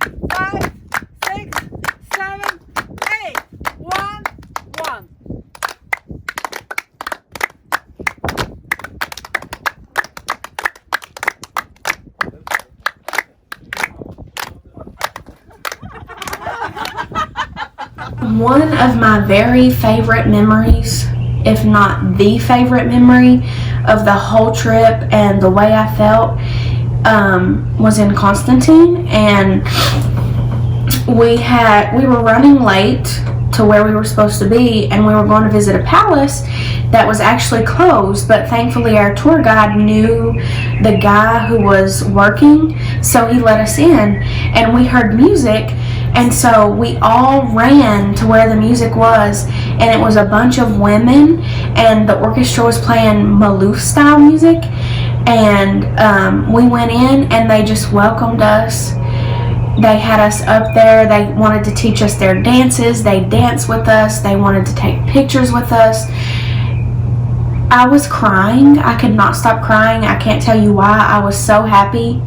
5, 6, 7, 8. 1, 1. One of my very favorite memories, if not the favorite memory of the whole trip and the way I felt, was in Constantine, and we were running late to where we were supposed to be, and we were going to visit a palace that was actually closed, but thankfully our tour guide knew the guy who was working, so he let us in, and we heard music, and so we all ran to where the music was, and it was a bunch of women, and the orchestra was playing Maluf style music, and we went in and they just welcomed us. They had us up there. They wanted to teach us their dances. They danced with us. They wanted to take pictures with us. I was crying. I could not stop crying. I can't tell you why. I was so happy.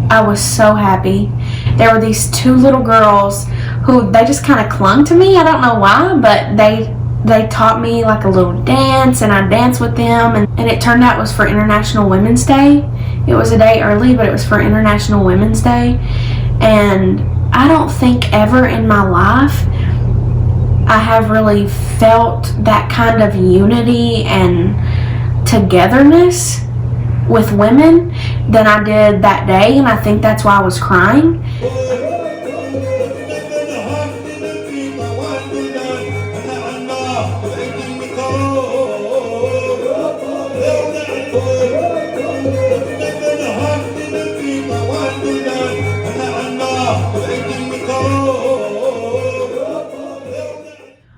I was so happy. There were these two little girls who, they just kind of clung to me. I don't know why, but they taught me like a little dance, and I danced with them, and it turned out it was for International Women's Day. It was a day early, but it was for International Women's Day, and I don't think ever in my life I have really felt that kind of unity and togetherness with women than I did that day, and I think that's why I was crying.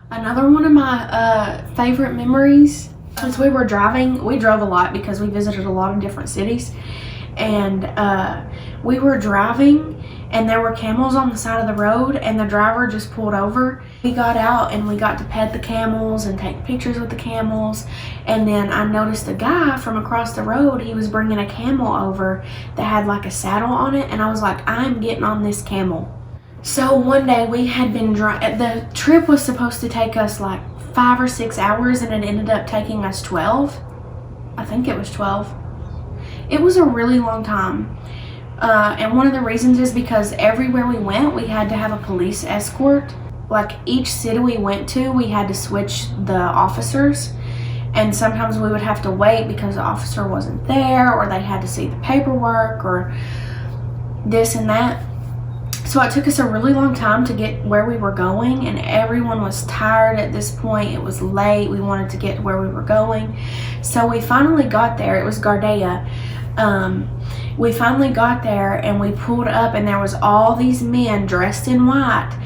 Another one of my favorite memories, since we were driving, we drove a lot because we visited a lot of different cities, and we were driving and there were camels on the side of the road, and the driver just pulled over. We got out and we got to pet the camels and take pictures with the camels, and then I noticed a guy from across the road. He was bringing a camel over that had like a saddle on it, and I was like, I'm getting on this camel. So one day we had been the trip was supposed to take us like 5 or 6 hours, and it ended up taking us 12. I think it was 12. It was a really long time. And one of the reasons is because everywhere we went, we had to have a police escort. Like each city we went to, we had to switch the officers. And sometimes we would have to wait because the officer wasn't there, or they had to see the paperwork, or this and that. So it took us a really long time to get where we were going, and everyone was tired at this point. It was late. We wanted to get where we were going. So we finally got there. It was Gardea. We finally got there and we pulled up, and there was all these men dressed in white,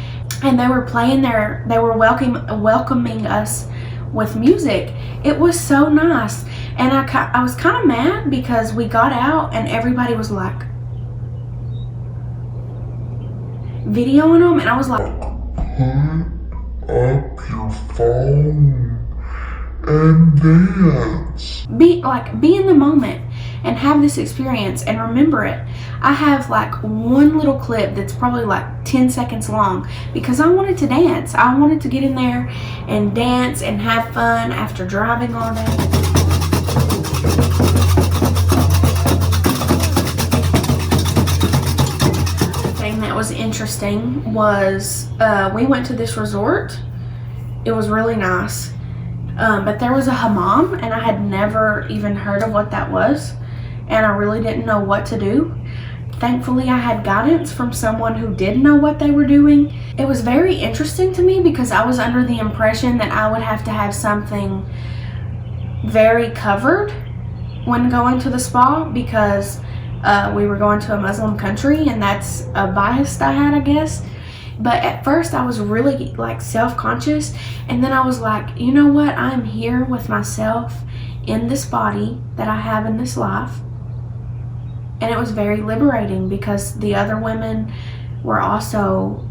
and they were playing they were welcoming us with music. It was so nice. And I was kind of mad because we got out and everybody was like videoing them, and I was like, put up your phone and dance. Be in the moment and have this experience and remember it. I have like one little clip that's probably like 10 seconds long because I wanted to dance. I wanted to get in there and dance and have fun after driving all day. That was interesting was we went to this resort. It was really nice, but there was a hammam, and I had never even heard of what that was, and I really didn't know what to do. Thankfully, I had guidance from someone who did know what they were doing. It was very interesting to me because I was under the impression that I would have to have something very covered when going to the spa because we were going to a Muslim country, and that's a bias I had, I guess. But at first I was really like self-conscious, and then I was like, you know what, I'm here with myself in this body that I have in this life. And it was very liberating because the other women were also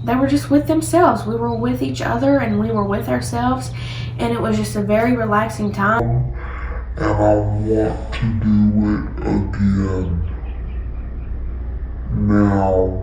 they were just with themselves. We were with each other and we were with ourselves, and it was just a very relaxing time. And I want to do it again. now.